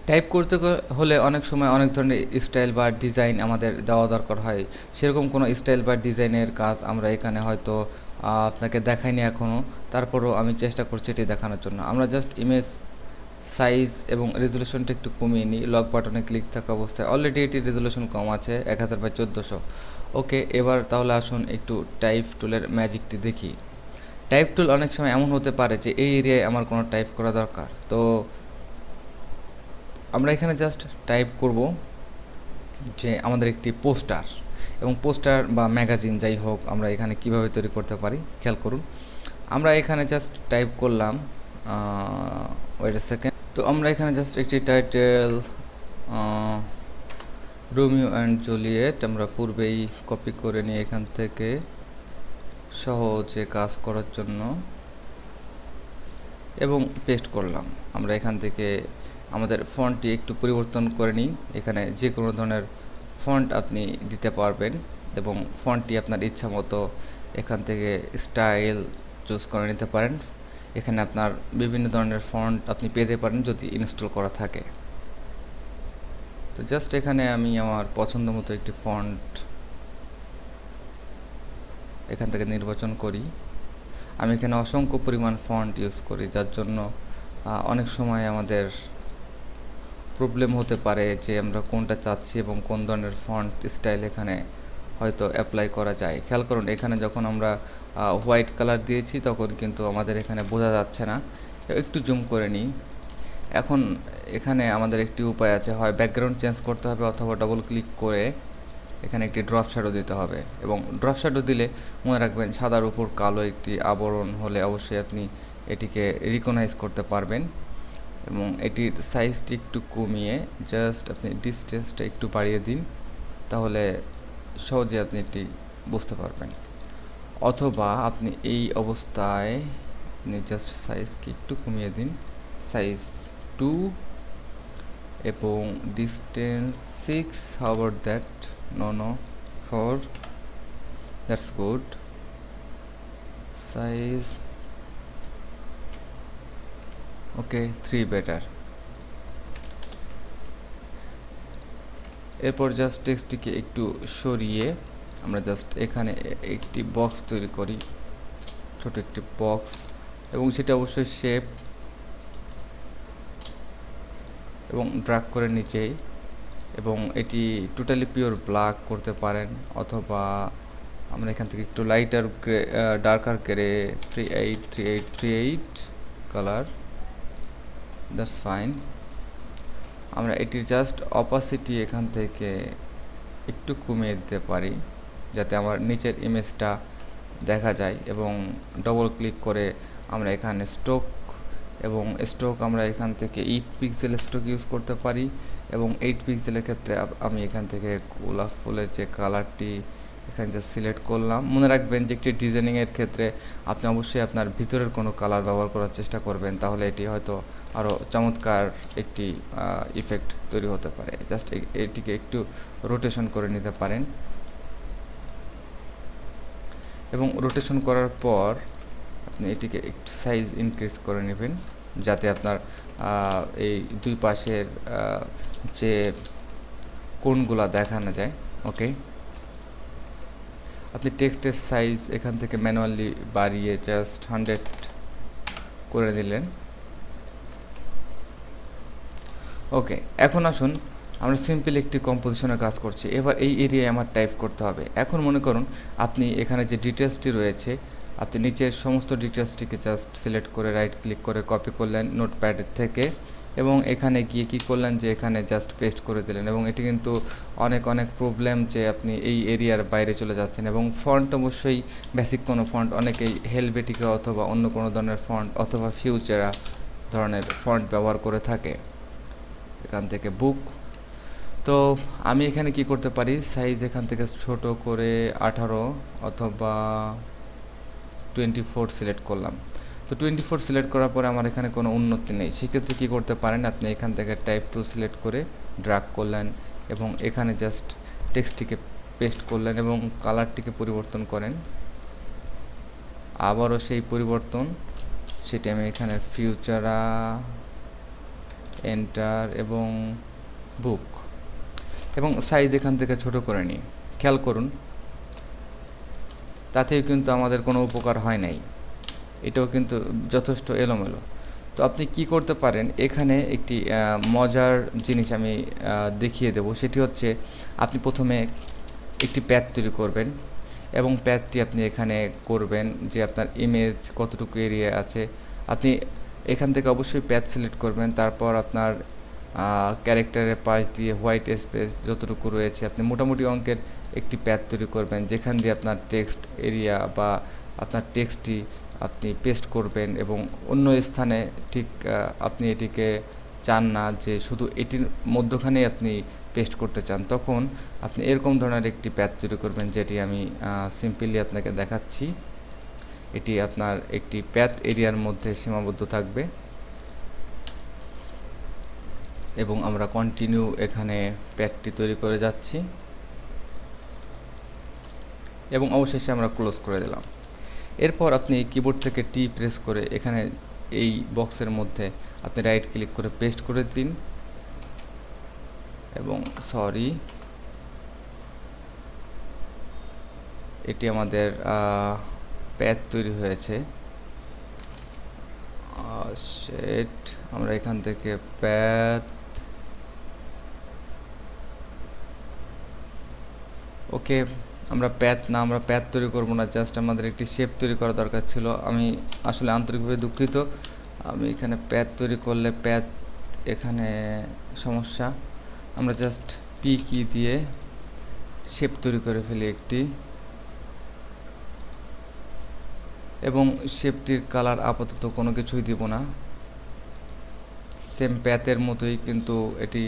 Type করতে হলে অনেক সময় অনেক ধরনের স্টাইল বা ডিজাইন আমাদের দেওয়া দরকার হয়। সেরকম কোনো স্টাইল বা ডিজাইনের কাজ আমরা এখানে হয়তো আপনাকে দেখাইনি এখনও। তারপরও আমি চেষ্টা করছি এটি দেখানোর জন্য। আমরা জাস্ট ইমেজ সাইজ এবং রেজুলেশনটা একটু কমিয়ে নিই। লক বাটনে ক্লিক থাকা অবস্থায় অলরেডি এটির রেজুলেশন কম আছে 1000/1400। ওকে, এবার তাহলে আসুন একটু টাইপ টুলের ম্যাজিকটি দেখি। টাইপ টুল অনেক সময় এমন হতে পারে যে এই এরিয়ায় আমার কোনো টাইপ করা দরকার, তো আমরা এখানে জাস্ট টাইপ করব যে আমাদের একটি পোস্টার, এবং পোস্টার বা ম্যাগাজিন যাই হোক আমরা এখানে কিভাবে তৈরি করতে পারি খেয়াল করুন। আমরা এখানে জাস্ট টাইপ করলাম, ওয়েট এ সেকেন্ড। তো আমরা এখানে জাস্ট একটি টাইটেল রোমিও অ্যান্ড জুলিয়েট আমরা পূর্বেই কপি করে নিয়ে এখান থেকে সহজে কাজ করার জন্য এবং পেস্ট করলাম। আমরা এখান থেকে আমাদের ফন্টটি একটু পরিবর্তন করে নিই। এখানে যে কোনো ধরনের ফন্ট আপনি দিতে পারবেন এবং ফন্টটি আপনার ইচ্ছা মতো এখান থেকে স্টাইল চুজ করে নিতে পারেন। এখানে আপনার বিভিন্ন ধরনের ফন্ট আপনি পেতে পারেন যদি ইনস্টল করা থাকে। তো জাস্ট এখানে আমি আমার পছন্দ মতো একটি ফন্ট এখান থেকে নির্বাচন করি। আমি এখানে অসংখ্য পরিমাণ ফন্ট ইউজ করি, যার জন্য অনেক সময় আমাদের প্রবলেম হতে পারে যে আমরা কোনটা চাচ্ছি এবং কোন ধরনের ফন্ট স্টাইল এখানে হয়তো অ্যাপ্লাই করা যায়। খেয়াল করুন, এখানে যখন আমরা হোয়াইট কালার দিয়েছি তখন কিন্তু আমাদের এখানে বোঝা যাচ্ছে না। একটু জুম করে নিই। এখন এখানে আমাদের একটি উপায় আছে, হয় ব্যাকগ্রাউন্ড চেঞ্জ করতে হবে অথবা ডবল ক্লিক করে এখানে একটি ড্রপ শ্যাডো দিতে হবে। এবং ড্রপ শ্যাডো দিলে মনে রাখবেন সাদার উপর কালো একটি আবরণ হলে অবশ্যই আপনি এটিকে রিকগনাইজ করতে পারবেন। এবং এটির সাইজটি একটু কমিয়ে জাস্ট আপনি ডিসটেন্সটা একটু বাড়িয়ে দিন, তাহলে সহজে আপনি এটি বুঝতে পারবেন। অথবা আপনি এই অবস্থায় আপনি জাস্ট সাইজকে একটু কমিয়ে দিন, সাইজ 2 এবং distance 6, how about that? No, 4, that's good. Size okay, 3 better. এরপর জাস্ট টেক্সটটিকে একটু সরিয়ে আমরা জাস্ট এখানে একটি বক্স তৈরি করি, ছোট একটি বক্স, এবং সেটা অবশ্যই শেপ এবং ড্র্যাগ করে নিচেই, এবং এটি টোটালি পিওর ব্ল্যাক করতে পারেন, অথবা আমরা এখান থেকে একটু lighter grey darker grey 383838 colour, that's fine. আমরা এটির জাস্ট অপাসিটি এখান থেকে একটু কমিয়ে দিতে পারি যাতে আমার নিচের ইমেজটা দেখা যায়। এবং ডবল ক্লিক করে আমরা এখানে স্ট্রোক আমরা এখান থেকে 8 পিক্সেল স্ট্রোক ইউজ করতে পারি। এবং 8 পিক্সেলের ক্ষেত্রে আমি এখান থেকে গোলাপ ফুলের যে কালারটি এখানে জাস্ট সিলেক্ট করলাম। মনে রাখবেন যে একটি ডিজাইনিংয়ের ক্ষেত্রে আপনি অবশ্যই আপনার ভিতরের কোনো কালার ব্যবহার করার চেষ্টা করবেন, তাহলে এটি হয়তো আরও চমৎকার একটি ইফেক্ট তৈরি হতে পারে। জাস্ট এটিকে একটু রোটেশন করে নিতে পারেন, এবং রোটেশন করার পর আপনি এটিকে একটু সাইজ ইনক্রিজ করে নেবেন যাতে আপনার এই দুই পাশের যে কোণগুলা দেখানো যায়। ওকে, আপনি টেক্সটের সাইজ এখান থেকে ম্যানুয়ালি বাড়িয়ে জাস্ট 100 করে দিলেন। ওকে, এখন আসুন আমরা সিম্পল একটি কম্পোজিশনের কাজ করছি। এবার এই এরিয়ায় আমার টাইপ করতে হবে। এখন মনে করুন আপনি এখানে যে ডিটেলসটি রয়েছে, আপনি নিচের সমস্ত ডিটেলসটিকে জাস্ট সিলেক্ট করে রাইট ক্লিক করে কপি করলেন নোটপ্যাডের থেকে, এবং এখানে গিয়ে কী করলেন যে এখানে জাস্ট পেস্ট করে দিলেন। এবং এটি কিন্তু অনেক প্রবলেম যে আপনি এই এরিয়ার বাইরে চলে যাচ্ছেন। এবং ফন্ট অবশ্যই বেসিক কোনো ফন্ট, অনেকেই হেলভেটিকা অথবা অন্য কোনো ধরনের ফন্ট অথবা ফিউচারা ধরনের ফন্ট ব্যবহার করে থাকে। এখান থেকে বুক, তো আমি এখানে কি করতে পারি, সাইজ এখান থেকে ছোট করে 18 অথবা 24 সিলেক্ট করলাম। তো 24 সিলেক্ট করার পরে আমার এখানে কোনো উন্নতি নেই। সেক্ষেত্রে কী করতে পারেন, আপনি এখান থেকে টাইপ টু সিলেক্ট করে ড্র্যাগ করলেন এবং এখানে জাস্ট টেক্সটটিকে পেস্ট করলেন এবং কালারটিকে পরিবর্তন করেন। আবারও সেই পরিবর্তন, সেটি আমি এখানে ফিউচারা এন্টার এবং বুক, এবং সাইজ এখান থেকে ছোট করে নিই। খেয়াল করুন, তাতেও কিন্তু আমাদের কোনো উপকার হয় নাই, এটাও কিন্তু যথেষ্ট এলোমেলো। তো আপনি কি করতে পারেন, এখানে একটি মজার জিনিস আমি দেখিয়ে দেব। সেটি হচ্ছে, আপনি প্রথমে একটি প্যাথ তৈরি করবেন এবং প্যাথটি আপনি এখানে করবেন যে আপনার ইমেজ কতটুকু এরিয়া আছে। আপনি এখান থেকে অবশ্যই প্যাথ সিলেক্ট করবেন, তারপর আপনার ক্যারেক্টারের পাশ দিয়ে হোয়াইট স্পেস যতটুকু রয়েছে আপনি মোটামুটি অঙ্কের একটি প্যাথ তৈরি করবেন, যেখান দিয়ে আপনার টেক্সট এরিয়া বা আপনার টেক্সটটি আপনি পেস্ট করবেন এবং অন্য স্থানে ঠিক আপনি এটিকে চান না যে শুধু এটির মধ্যখানেই আপনি পেস্ট করতে চান, তখন আপনি এরকম ধরনের একটি প্যাথ তৈরি করবেন, যেটি আমি সিম্পলি আপনাকে দেখাচ্ছি। এটি আপনার একটি প্যাথ এরিয়ার মধ্যে সীমাবদ্ধ থাকবে এবং আমরা কন্টিনিউ এখানে প্যাথটি তৈরি করে যাচ্ছি এবং অবশেষে আমরা ক্লোজ করে দিলাম। এরপর আপনি কিবোর্ড থেকে টি প্রেস করে এখানে এই বক্সের মধ্যে আপনি রাইট ক্লিক করে পেস্ট করে দিন এবং সরি, এটি আমাদের প্যাথ তৈরি হয়েছে। সেট আমরা এখান থেকে প্যাথ, ওকে, আমরা প্যাথ তৈরি করব না, জাস্ট আমাদের একটি শেপ তৈরি করা দরকার ছিল। আমি আসলে আন্তরিকভাবে দুঃখিত, আমি এখানে প্যাথ তৈরি করলে প্যাথ এখানে সমস্যা। আমরা জাস্ট পি কি দিয়ে শেপ তৈরি করে ফেলি একটি, এবং শেপটির কালার আপাতত কোনো কিছুই দিব না, সেম প্যাথের মতোই, কিন্তু এটি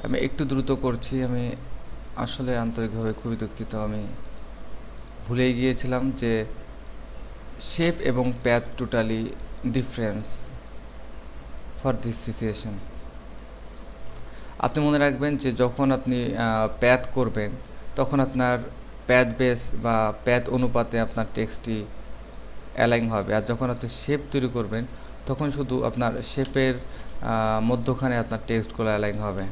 আমি একটু দ্রুত করছি। আমি আসলে আন্তরিকভাবে খুবই দুঃখিত, আমি ভুলেই গিয়েছিলাম যে শেপ এবং path totally difference for this situation. আপনি মনে রাখবেন যে যখন আপনি প্যাথ করবেন তখন আপনার প্যাথ বেস বা প্যাথ অনুপাতে আপনার টেক্সটটি অ্যালাইন হবে, আর যখন আপনি শেপ তৈরি করবেন তখন শুধু আপনার শেপের মধ্যখানে আপনার টেক্সটগুলো অ্যালাইন হবে।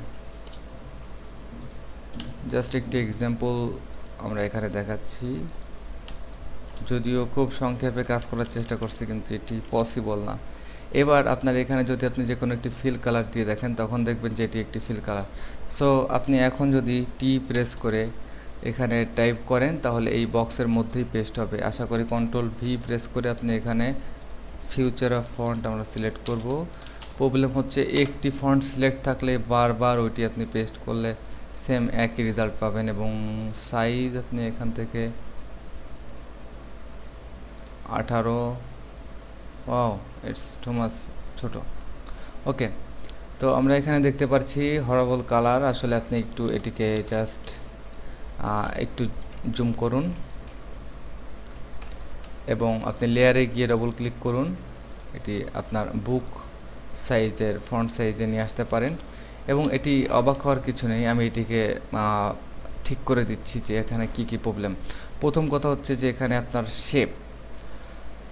জাস্ট একটি এক্সাম্পল আমরা এখানে দেখাচ্ছি, যদিও খুব সংক্ষেপে কাজ করার চেষ্টা করছি, কিন্তু এটি পসিবল না। এবার আপনার এখানে যদি আপনি যে কোনো একটি ফিল কালার দিয়ে দেখেন, তখন দেখবেন যে এটি একটি ফিল কালার। সো আপনি এখন যদি টি প্রেস করে এখানে টাইপ করেন তাহলে এই বক্সের মধ্যেই পেস্ট হবে। আশা করি কন্ট্রোল ভি প্রেস করে আপনি এখানে ফিউচার অফ ফন্ট আমরা সিলেক্ট করব। প্রবলেম হচ্ছে একটি ফন্ট সিলেক্ট থাকলে বারবার ওইটি আপনি পেস্ট করলে সেম একই রেজাল্ট পাবেন, এবং সাইজ আপনি এখান থেকে 18, ওয়াও ইটস টু মাচ ছোট। ওকে, তো আমরা এখানে দেখতে পাচ্ছি হরেবল কালার। আসলে আপনি একটু এটিকে জাস্ট একটু জুম করুন এবং আপনি লেয়ারে গিয়ে ডবল ক্লিক করুন, এটি আপনার বুক সাইজের ফন্ট সাইজে নিয়ে আসতে পারেন। এবং এটি অবাক হওয়ার কিছু নেই, আমি এটিকে ঠিক করে দিচ্ছি যে এখানে কি কি প্রবলেম। প্রথম কথা হচ্ছে যে এখানে আপনার শেপ,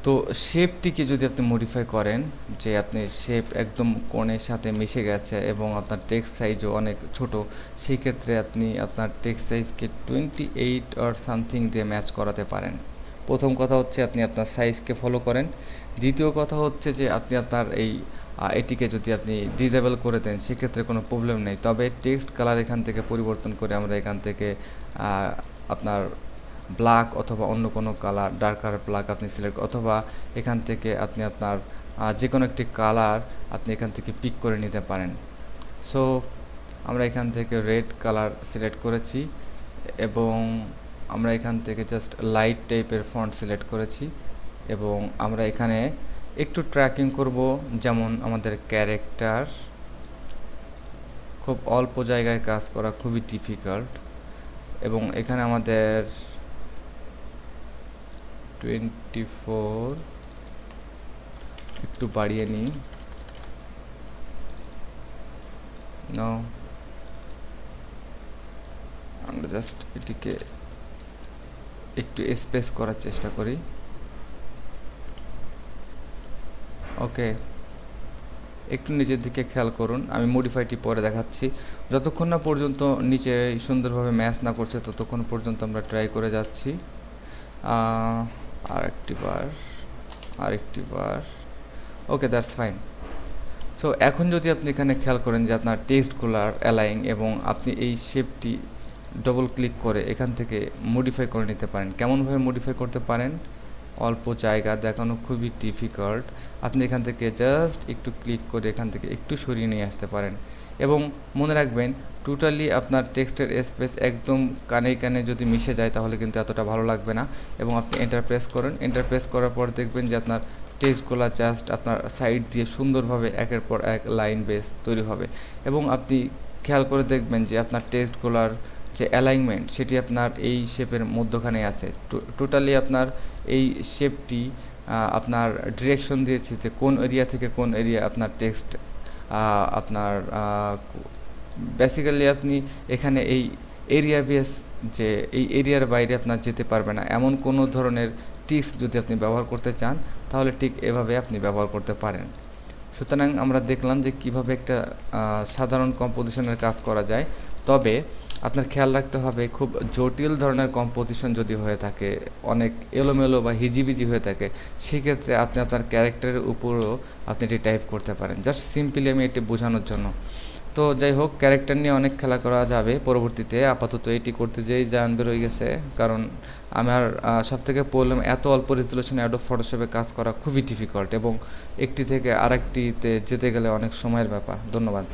তো শেপটিকে যদি আপনি মডিফাই করেন যে আপনি শেপ একদম কোণের সাথে মিশে গেছে এবং আপনার টেক্সট সাইজও অনেক ছোট, সেই ক্ষেত্রে আপনি আপনার টেক্সট সাইজকে 28 অর সামথিং দিয়ে ম্যাচ করাতে পারেন। প্রথম কথা হচ্ছে আপনি আপনার সাইজকে ফলো করেন। দ্বিতীয় কথা হচ্ছে যে আপনি আপনার এটিকে যদি আপনি ডিসেবল করে দেন সেক্ষেত্রে কোনো প্রবলেম নেই, তবে টেক্সট কালার এখান থেকে পরিবর্তন করে আমরা এখান থেকে আপনার ব্ল্যাক অথবা অন্য কোনো কালার ডার্কার ব্ল্যাক আপনি সিলেক্ট, অথবা এখান থেকে আপনি আপনার যে কোনো একটি কালার আপনি এখান থেকে পিক করে নিতে পারেন। সো আমরা এখান থেকে রেড কালার সিলেক্ট করেছি এবং আমরা এখান থেকে জাস্ট লাইট টাইপের ফন্ট সিলেক্ট করেছি এবং আমরা এখানে একটু ট্র্যাকিং করব, যেমন আমাদের ক্যারেক্টার খুব অল্প জায়গায় কাজ করা খুবই ডিফিকাল্ট, এবং এখানে আমাদের 24 একটু বাড়িয়ে নিই, নো আমরা জাস্ট এটিকে একটু স্পেস করার চেষ্টা করি। ওকে, একটু নিচের দিকে খেয়াল করুন, আমি মডিফাইটি পরে দেখাচ্ছি। যতক্ষণ না পর্যন্ত নিচে সুন্দরভাবে ম্যাচ না করছে ততক্ষণ পর্যন্ত আমরা ট্রাই করে যাচ্ছি। আরেকটি বার ওকে, দ্যাটস ফাইন। সো এখন যদি আপনি এখানে খেয়াল করেন যে আপনার টেক্সটগুলার অ্যালাইং, এবং আপনি এই শেপটি ডবল ক্লিক করে এখান থেকে মডিফাই করে নিতে পারেন। কেমনভাবে মডিফাই করতে পারেন? অল্প জায়গা দেখানো খুবই ডিফিকাল্ট। আপনি এখান থেকে জাস্ট একটু ক্লিক করে এখান থেকে একটু সরিয়ে নিয়ে আসতে পারেন, এবং মনে রাখবেন টোটালি আপনার টেক্সটের স্পেস একদম কানে কানে যদি মিশে যায় তাহলে কিন্তু এতটা ভালো লাগবে না। এবং আপনি এন্টার প্রেস করেন, এন্টার প্রেস করার পর দেখবেন যে আপনার টেক্সটগুলো জাস্ট আপনার সাইড দিয়ে সুন্দরভাবে একের পর এক লাইন বেস তৈরি হবে। এবং আপনি খেয়াল করে দেখবেন যে আপনার টেক্সটগুলোর যে অ্যালাইনমেন্ট সেটি আপনার এই শেপের মধ্যখানে আছে। টোটালি আপনার এই শেপটি আপনার ডিরেকশন দিয়েছে যে কোন এরিয়া থেকে কোন এরিয়া আপনার টেক্সট আপনার বেসিক্যালি আপনি এখানে এই এরিয়া বেস, যে এই এরিয়ার বাইরে আপনার যেতে পারবে না এমন কোনো ধরনের টিক্স যদি আপনি ব্যবহার করতে চান তাহলে ঠিক এভাবে আপনি ব্যবহার করতে পারেন। সুতরাং আমরা দেখলাম যে কিভাবে একটা সাধারণ কম্পোজিশনের কাজ করা যায়। তবে আপনার খেয়াল রাখতে হবে, খুব জটিল ধরনের কম্পোজিশন যদি হয়ে থাকে, অনেক এলোমেলো বা হিজিবিজি হয়ে থাকে, সেক্ষেত্রে আপনি আপনার ক্যারেক্টারের উপরও আপনি এটি টাইপ করতে পারেন। জাস্ট সিম্পলি আমি এটি বোঝানোর জন্য। তো যাই হোক, ক্যারেক্টার নিয়ে অনেক খেলা করা যাবে পরবর্তীতে। আপাতত এটি করতে যেই জান বেরোয় গেছে, কারণ আমার সবথেকে প্রবলেম এত অল্প রেজুলেশনে অ্যাডোব ফটোশপে কাজ করা খুবই ডিফিকাল্ট, এবং একটি থেকে আরেকটিতে যেতে গেলে অনেক সময়ের ব্যাপার। ধন্যবাদ।